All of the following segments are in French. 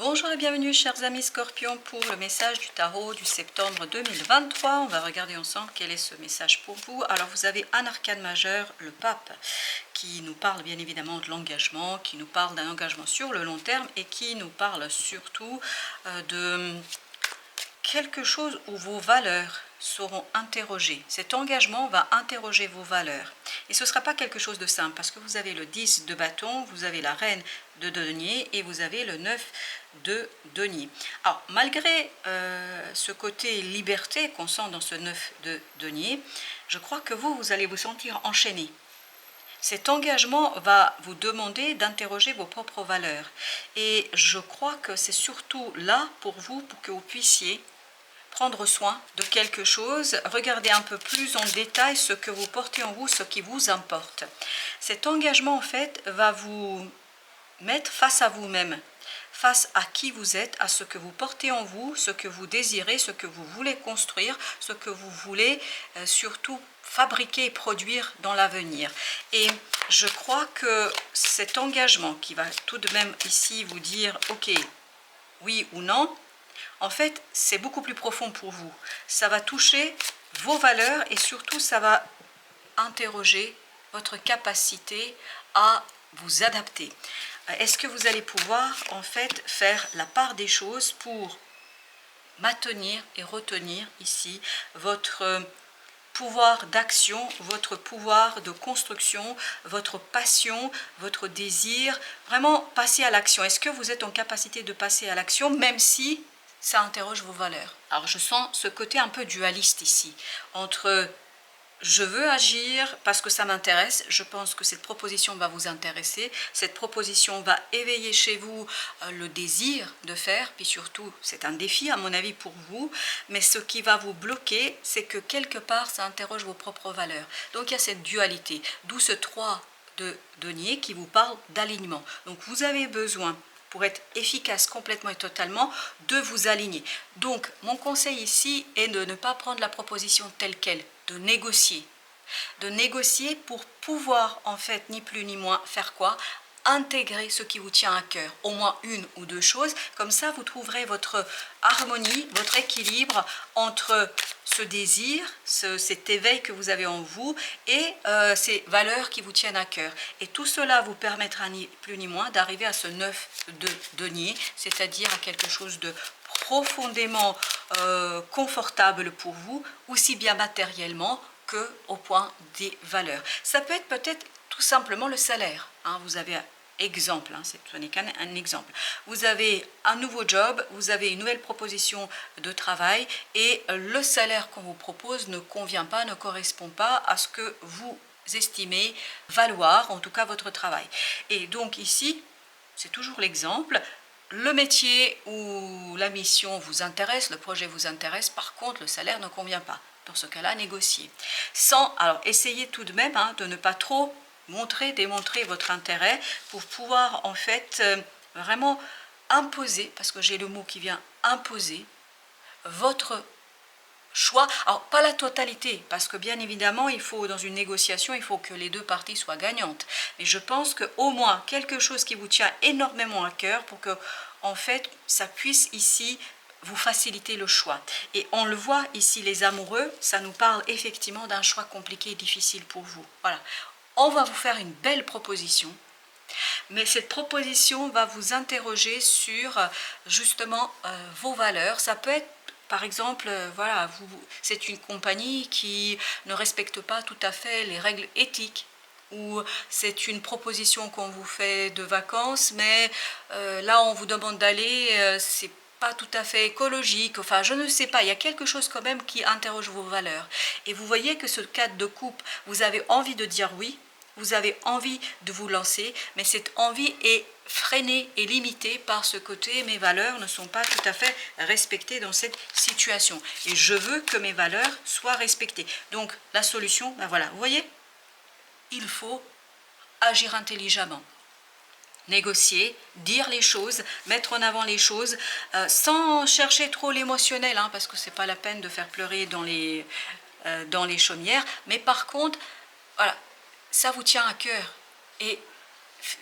Bonjour et bienvenue chers amis Scorpions pour le message du tarot du septembre 2023. On va regarder ensemble quel est ce message pour vous. Alors vous avez un arcane majeur, le pape, qui nous parle bien évidemment de l'engagement, qui nous parle d'un engagement sur le long terme et qui nous parle surtout de quelque chose où vos valeurs seront interrogées. Cet engagement va interroger vos valeurs. Et ce ne sera pas quelque chose de simple parce que vous avez le 10 de bâton, vous avez la reine de denier et vous avez le 9 de denier. Alors malgré ce côté liberté qu'on sent dans ce 9 de denier, je crois que vous allez vous sentir enchaîné. Cet engagement va vous demander d'interroger vos propres valeurs. Et je crois que c'est surtout là pour vous, pour que vous puissiez prendre soin de quelque chose, regarder un peu plus en détail ce que vous portez en vous, ce qui vous importe. Cet engagement, en fait, va vous mettre face à vous-même, face à qui vous êtes, à ce que vous portez en vous, ce que vous désirez, ce que vous voulez construire, ce que vous voulez surtout fabriquer et produire dans l'avenir. Et je crois que cet engagement qui va tout de même ici vous dire « Ok, oui ou non », en fait, c'est beaucoup plus profond pour vous. Ça va toucher vos valeurs et surtout, ça va interroger votre capacité à vous adapter. Est-ce que vous allez pouvoir, en fait, faire la part des choses pour maintenir et retenir ici votre pouvoir d'action, votre pouvoir de construction, votre passion, votre désir, vraiment passer à l'action. Est-ce que vous êtes en capacité de passer à l'action, même si ça interroge vos valeurs? Alors je sens ce côté un peu dualiste ici, entre je veux agir parce que ça m'intéresse, je pense que cette proposition va vous intéresser, cette proposition va éveiller chez vous le désir de faire, puis surtout c'est un défi à mon avis pour vous, mais ce qui va vous bloquer, c'est que quelque part ça interroge vos propres valeurs. Donc il y a cette dualité, d'où ce 3 de denier qui vous parle d'alignement. Donc vous avez besoin, pour être efficace complètement et totalement, de vous aligner. Donc mon conseil ici est de ne pas prendre la proposition telle qu'elle, de négocier pour pouvoir en fait ni plus ni moins faire quoi? Intégrer ce qui vous tient à cœur, au moins une ou deux choses, comme ça vous trouverez votre harmonie, votre équilibre entre ce désir, cet éveil que vous avez en vous et ces valeurs qui vous tiennent à cœur. Et tout cela vous permettra ni plus ni moins d'arriver à ce 9 de denier, c'est-à-dire à quelque chose de profondément confortable pour vous, aussi bien matériellement que au point des valeurs. Ça peut être peut-être tout simplement le salaire. Vous avez un exemple, ce n'est qu'un exemple. Vous avez un nouveau job, vous avez une nouvelle proposition de travail et le salaire qu'on vous propose ne convient pas, ne correspond pas à ce que vous estimez valoir, en tout cas votre travail. Et donc ici, c'est toujours l'exemple, le métier ou la mission vous intéresse, le projet vous intéresse, par contre le salaire ne convient pas. Dans ce cas-là, négocier. Alors essayez tout de même de ne pas trop démontrer votre intérêt pour pouvoir en fait vraiment imposer, parce que j'ai le mot qui vient imposer, votre choix. Alors pas la totalité, parce que bien évidemment, il faut dans une négociation, il faut que les deux parties soient gagnantes. Mais je pense qu'au moins quelque chose qui vous tient énormément à cœur pour que en fait ça puisse ici vous faciliter le choix. Et on le voit ici, les amoureux, ça nous parle effectivement d'un choix compliqué et difficile pour vous. Voilà, on va vous faire une belle proposition, mais cette proposition va vous interroger sur justement vos valeurs. Ça peut être par exemple, voilà, c'est une compagnie qui ne respecte pas tout à fait les règles éthiques, ou c'est une proposition qu'on vous fait de vacances, mais là on vous demande d'aller, c'est pas tout à fait écologique, enfin je ne sais pas, il y a quelque chose quand même qui interroge vos valeurs. Et vous voyez que ce cadre de couple, vous avez envie de dire oui, vous avez envie de vous lancer, mais cette envie est freinée et limitée par ce côté, mes valeurs ne sont pas tout à fait respectées dans cette situation. Et je veux que mes valeurs soient respectées. Donc la solution, ben voilà, vous voyez, il faut agir intelligemment. Négocier, dire les choses, mettre en avant les choses, sans chercher trop l'émotionnel, parce que c'est pas la peine de faire pleurer dans les chaumières, mais par contre, voilà, ça vous tient à cœur et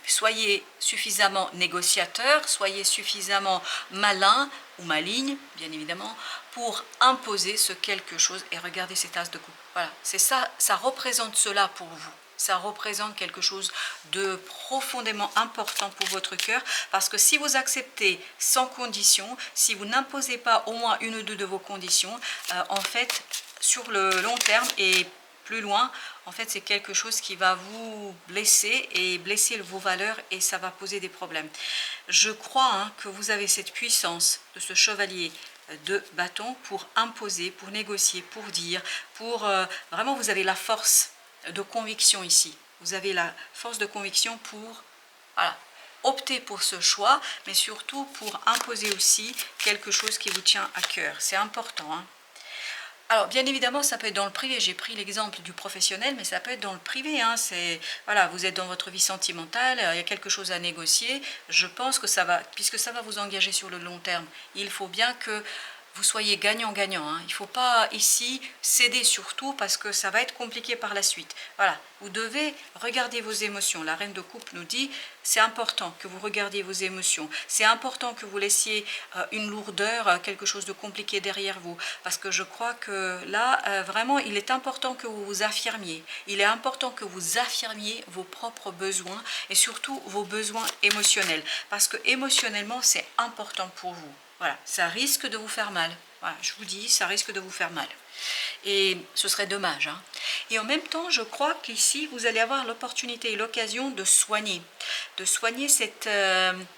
soyez suffisamment négociateur, soyez suffisamment malin ou maligne, bien évidemment, pour imposer ce quelque chose. Et regardez cet as de coupe. Voilà, c'est ça, ça représente cela pour vous. Ça représente quelque chose de profondément important pour votre cœur, parce que si vous acceptez sans condition, si vous n'imposez pas au moins une ou deux de vos conditions, en fait, sur le long terme et plus loin, en fait, c'est quelque chose qui va vous blesser et blesser vos valeurs, et ça va poser des problèmes. Je crois que vous avez cette puissance de ce chevalier de bâton pour imposer, pour négocier, pour dire, pour vraiment vous avez la force de conviction ici. Vous avez la force de conviction pour voilà, opter pour ce choix, mais surtout pour imposer aussi quelque chose qui vous tient à cœur. C'est important. Alors, bien évidemment, ça peut être dans le privé. J'ai pris l'exemple du professionnel, mais ça peut être dans le privé. C'est, voilà, vous êtes dans votre vie sentimentale, il y a quelque chose à négocier. Je pense que ça va, puisque ça va vous engager sur le long terme, il faut bien que vous soyez gagnant-gagnant. Il ne faut pas ici céder surtout, parce que ça va être compliqué par la suite. Voilà, vous devez regarder vos émotions. La reine de coupe nous dit, c'est important que vous regardiez vos émotions. C'est important que vous laissiez une lourdeur, quelque chose de compliqué derrière vous. Parce que je crois que là, vraiment, il est important que vous vous affirmiez. Il est important que vous affirmiez vos propres besoins et surtout vos besoins émotionnels. Parce que émotionnellement, c'est important pour vous. Voilà, ça risque de vous faire mal. Voilà, je vous dis, ça risque de vous faire mal. Et ce serait dommage. Et en même temps, je crois qu'ici, vous allez avoir l'opportunité et l'occasion de soigner cette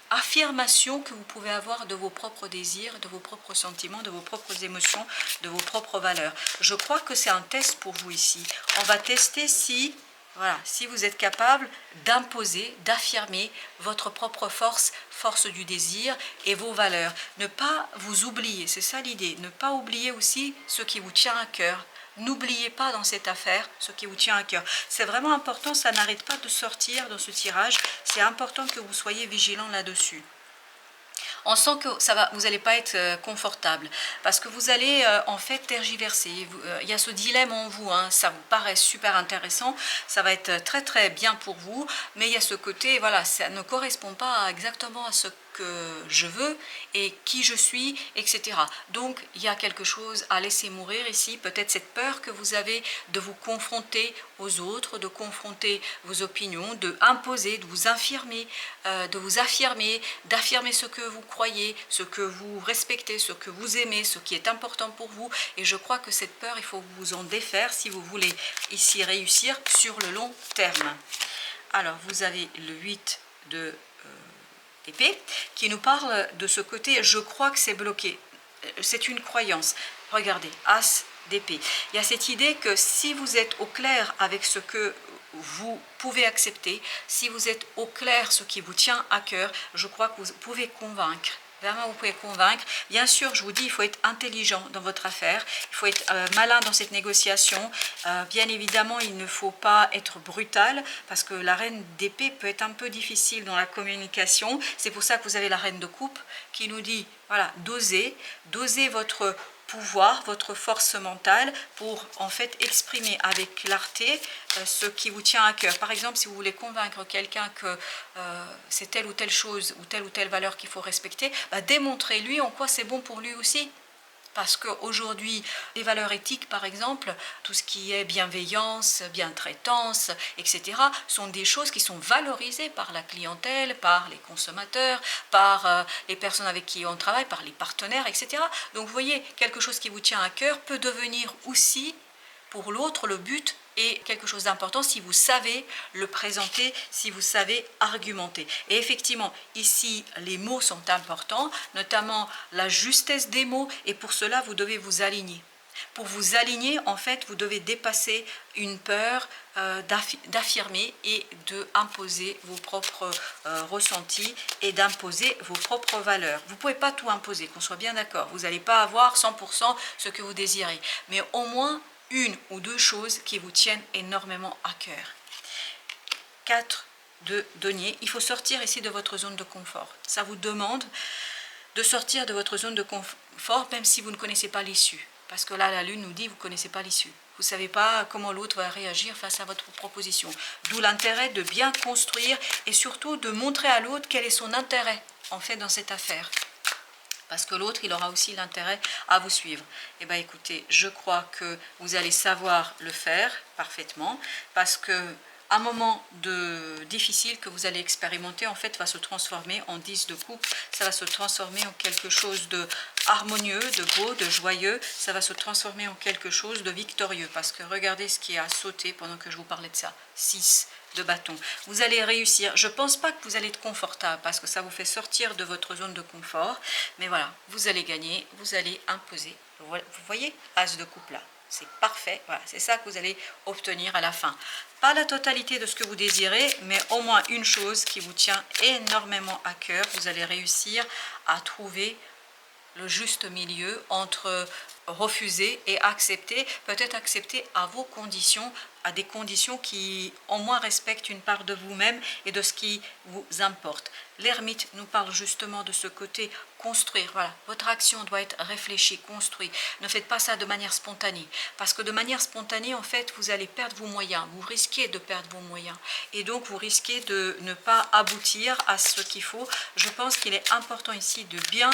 affirmation que vous pouvez avoir de vos propres désirs, de vos propres sentiments, de vos propres émotions, de vos propres valeurs. Je crois que c'est un test pour vous ici. On va tester si... Voilà, si vous êtes capable d'imposer, d'affirmer votre propre force, force du désir et vos valeurs. Ne pas vous oublier, c'est ça l'idée. Ne pas oublier aussi ce qui vous tient à cœur. N'oubliez pas dans cette affaire ce qui vous tient à cœur. C'est vraiment important, ça n'arrête pas de sortir dans ce tirage. C'est important que vous soyez vigilant là-dessus. On sent que ça va, vous n'allez pas être confortable, parce que vous allez en fait tergiverser. Il y a ce dilemme en vous, ça vous paraît super intéressant, ça va être très très bien pour vous, mais il y a ce côté, voilà, ça ne correspond pas exactement à ce que je veux et qui je suis, etc. Donc il y a quelque chose à laisser mourir ici, peut-être cette peur que vous avez de vous confronter aux autres, de confronter vos opinions, de imposer, de vous affirmer, d'affirmer ce que vous croyez, ce que vous respectez, ce que vous aimez, ce qui est important pour vous. Et je crois que cette peur, il faut vous en défaire si vous voulez ici réussir sur le long terme. Alors vous avez le 8 de épée qui nous parle de ce côté, je crois que c'est bloqué. C'est une croyance. Regardez, as d'épée. Il y a cette idée que si vous êtes au clair avec ce que vous pouvez accepter, si vous êtes au clair ce qui vous tient à cœur, je crois que vous pouvez convaincre. Vraiment, vous pouvez convaincre. Bien sûr, je vous dis, il faut être intelligent dans votre affaire. Il faut être malin dans cette négociation. Bien évidemment, il ne faut pas être brutal, parce que la reine d'épée peut être un peu difficile dans la communication. C'est pour ça que vous avez la reine de coupe qui nous dit, voilà, dosez votre pouvoir, votre force mentale pour en fait exprimer avec clarté ce qui vous tient à cœur. Par exemple, si vous voulez convaincre quelqu'un que c'est telle ou telle chose ou telle valeur qu'il faut respecter, démontrez-lui en quoi c'est bon pour lui aussi. Parce qu'aujourd'hui, les valeurs éthiques, par exemple, tout ce qui est bienveillance, bientraitance, etc., sont des choses qui sont valorisées par la clientèle, par les consommateurs, par les personnes avec qui on travaille, par les partenaires, etc. Donc, vous voyez, quelque chose qui vous tient à cœur peut devenir aussi, pour l'autre, le but est quelque chose d'important si vous savez le présenter, si vous savez argumenter. Et effectivement, ici, les mots sont importants, notamment la justesse des mots, et pour cela, vous devez vous aligner. Pour vous aligner, en fait, vous devez dépasser une peur d'affirmer et d'imposer vos propres ressentis et d'imposer vos propres valeurs. Vous ne pouvez pas tout imposer, qu'on soit bien d'accord. Vous n'allez pas avoir 100% ce que vous désirez, mais au moins une ou deux choses qui vous tiennent énormément à cœur. 4 de denier. Il faut sortir ici de votre zone de confort. Ça vous demande de sortir de votre zone de confort, même si vous ne connaissez pas l'issue. Parce que là, la Lune nous dit, vous ne connaissez pas l'issue. Vous ne savez pas comment l'autre va réagir face à votre proposition. D'où l'intérêt de bien construire et surtout de montrer à l'autre quel est son intérêt, en fait, dans cette affaire. Parce que l'autre, il aura aussi l'intérêt à vous suivre. Eh bien, écoutez, je crois que vous allez savoir le faire parfaitement, parce que un moment difficile que vous allez expérimenter, en fait, va se transformer en 10 de coupe. Ça va se transformer en quelque chose de harmonieux, de beau, de joyeux. Ça va se transformer en quelque chose de victorieux. Parce que regardez ce qui a sauté pendant que je vous parlais de ça. 6 de bâton. Vous allez réussir. Je ne pense pas que vous allez être confortable parce que ça vous fait sortir de votre zone de confort. Mais voilà, vous allez gagner, vous allez imposer. Vous voyez, As de coupe là. C'est parfait, voilà, c'est ça que vous allez obtenir à la fin. Pas la totalité de ce que vous désirez, mais au moins une chose qui vous tient énormément à cœur. Vous allez réussir à trouver le juste milieu entre refuser et accepter, peut-être accepter à vos conditions, à des conditions qui au moins respectent une part de vous-même et de ce qui vous importe. L'ermite nous parle justement de ce côté construire. Voilà, votre action doit être réfléchie, construite. Ne faites pas ça de manière spontanée, parce que de manière spontanée, en fait, vous allez perdre vos moyens. Vous risquez de perdre vos moyens, et donc vous risquez de ne pas aboutir à ce qu'il faut. Je pense qu'il est important ici de bien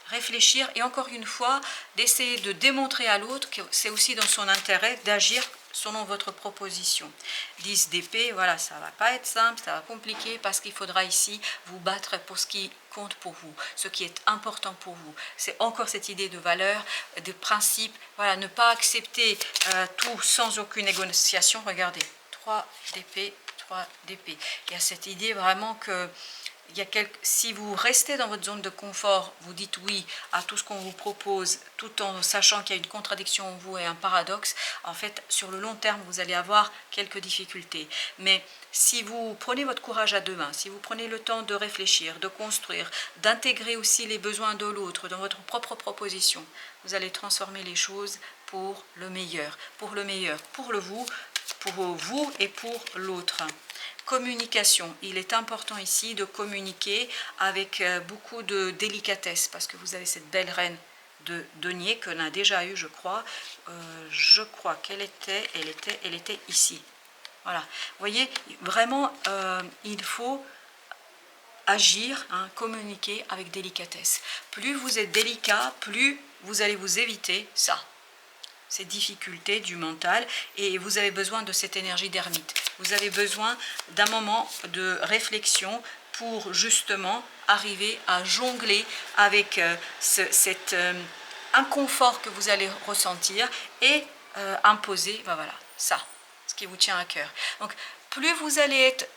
réfléchir et encore une fois d'essayer de démontrer à l'autre que c'est aussi dans son intérêt d'agir selon votre proposition. 10 d'épée, voilà, ça va pas être simple, ça va compliquer parce qu'il faudra ici vous battre pour ce qui compte pour vous, ce qui est important pour vous. C'est encore cette idée de valeur, de principe, voilà, ne pas accepter tout sans aucune négociation. Regardez, 3 d'épée, 3 d'épée. Il y a cette idée vraiment que si vous restez dans votre zone de confort, vous dites oui à tout ce qu'on vous propose, tout en sachant qu'il y a une contradiction en vous et un paradoxe, en fait, sur le long terme, vous allez avoir quelques difficultés. Mais si vous prenez votre courage à deux mains, si vous prenez le temps de réfléchir, de construire, d'intégrer aussi les besoins de l'autre dans votre propre proposition, vous allez transformer les choses pour le meilleur, pour vous et pour l'autre. Communication, il est important ici de communiquer avec beaucoup de délicatesse parce que vous avez cette belle reine de denier qu'on a déjà eu, je crois qu'elle était ici. Voilà, vous voyez, vraiment il faut agir, communiquer avec délicatesse. Plus vous êtes délicat, plus vous allez vous éviter ça, ces difficultés du mental, et vous avez besoin de cette énergie d'ermite. Vous avez besoin d'un moment de réflexion pour justement arriver à jongler avec cet inconfort que vous allez ressentir et imposer, voilà, ça, ce qui vous tient à cœur. Donc, plus vous allez être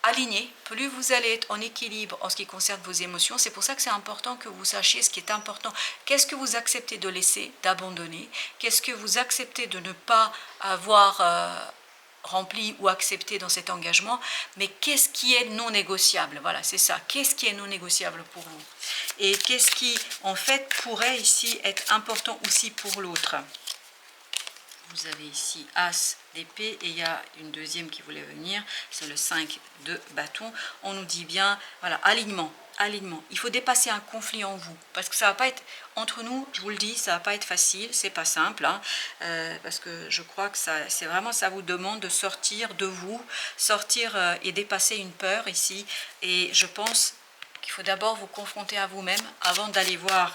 aligné, plus vous allez être en équilibre en ce qui concerne vos émotions. C'est pour ça que c'est important que vous sachiez ce qui est important. Qu'est-ce que vous acceptez de laisser, d'abandonner? Qu'est-ce que vous acceptez de ne pas avoir rempli ou accepté dans cet engagement? Mais qu'est-ce qui est non négociable? Voilà, c'est ça. Qu'est-ce qui est non négociable pour vous? Et qu'est-ce qui, en fait, pourrait ici être important aussi pour l'autre? Vous avez ici As d'épée et il y a une deuxième qui voulait venir, c'est le 5 de bâton. On nous dit bien, voilà, alignement. Il faut dépasser un conflit en vous, parce que ça va pas être, entre nous, je vous le dis, ça va pas être facile, c'est pas simple, parce que je crois que c'est vraiment, ça vous demande de sortir de vous, sortir et dépasser une peur ici, et je pense qu'il faut d'abord vous confronter à vous-même avant d'aller voir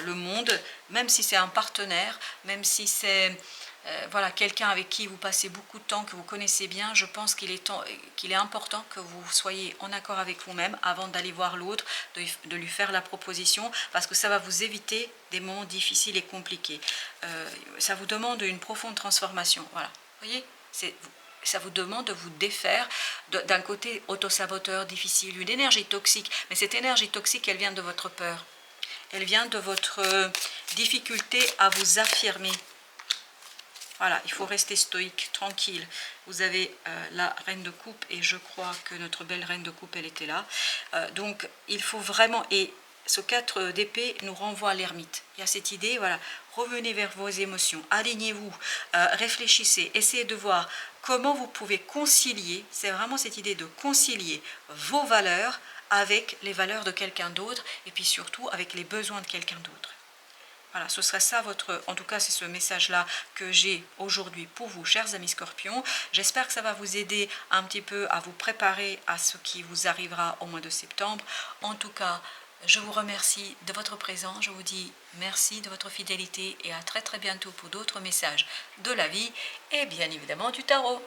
le monde, même si c'est un partenaire, même si c'est voilà, quelqu'un avec qui vous passez beaucoup de temps, que vous connaissez bien. Je pense qu'il est important que vous soyez en accord avec vous-même avant d'aller voir l'autre, de lui faire la proposition, parce que ça va vous éviter des moments difficiles et compliqués. Ça vous demande une profonde transformation. Voilà, vous voyez, ça vous demande de vous défaire d'un côté autosaboteur, difficile, une énergie toxique. Mais cette énergie toxique, elle vient de votre peur. Elle vient de votre difficulté à vous affirmer. Voilà, il faut rester stoïque, tranquille. Vous avez la reine de coupe et je crois que notre belle reine de coupe, elle était là. Donc, il faut vraiment... Et ce 4 d'épée nous renvoie à l'ermite. Il y a cette idée, voilà, revenez vers vos émotions, alignez-vous, réfléchissez, essayez de voir comment vous pouvez concilier, c'est vraiment cette idée de concilier vos valeurs avec les valeurs de quelqu'un d'autre et puis surtout avec les besoins de quelqu'un d'autre. Voilà, ce serait ça en tout cas c'est ce message-là que j'ai aujourd'hui pour vous, chers amis Scorpions. J'espère que ça va vous aider un petit peu à vous préparer à ce qui vous arrivera au mois de septembre. En tout cas, je vous remercie de votre présence, je vous dis merci de votre fidélité et à très très bientôt pour d'autres messages de la vie et bien évidemment du tarot.